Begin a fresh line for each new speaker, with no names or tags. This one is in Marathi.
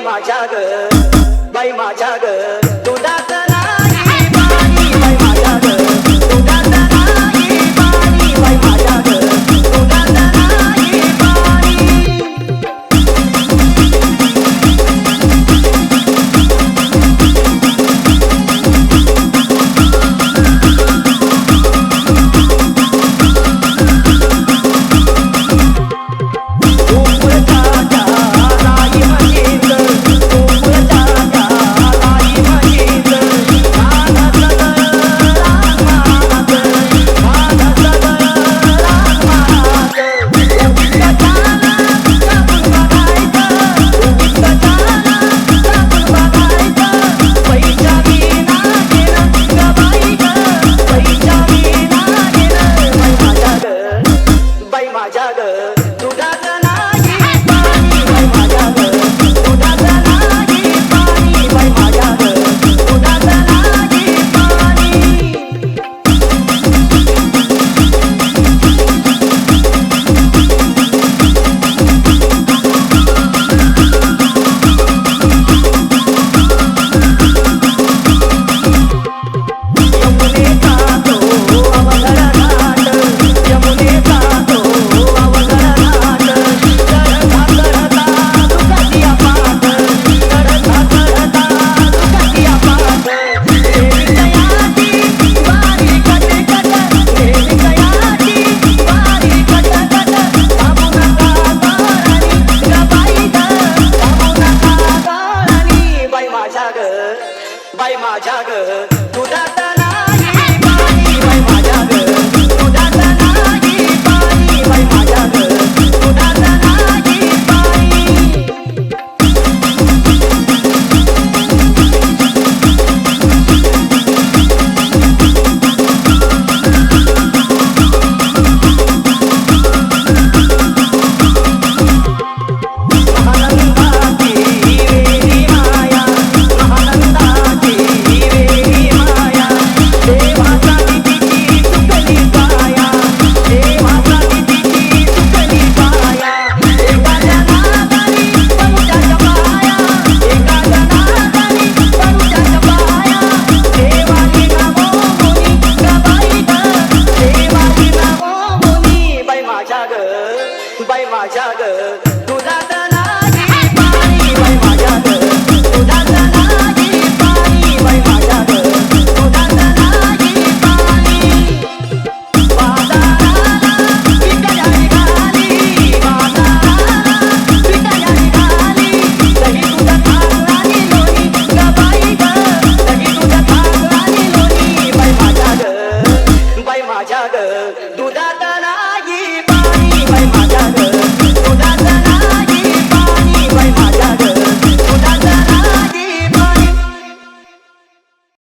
माझ्या ग बाई माझ्या ग दुधात नाही पाणी बाई माझ्या ग दुधात नाही पाणी बाई माझ्या ग दुधात नाही पाणी बाई माझ्या ग दुधात नाही पाणी बाई माझ्या ग दुधात नाही पाणी बाई माझ्या ग दुधात नाही पाणी बाई माझ्या ग दुधात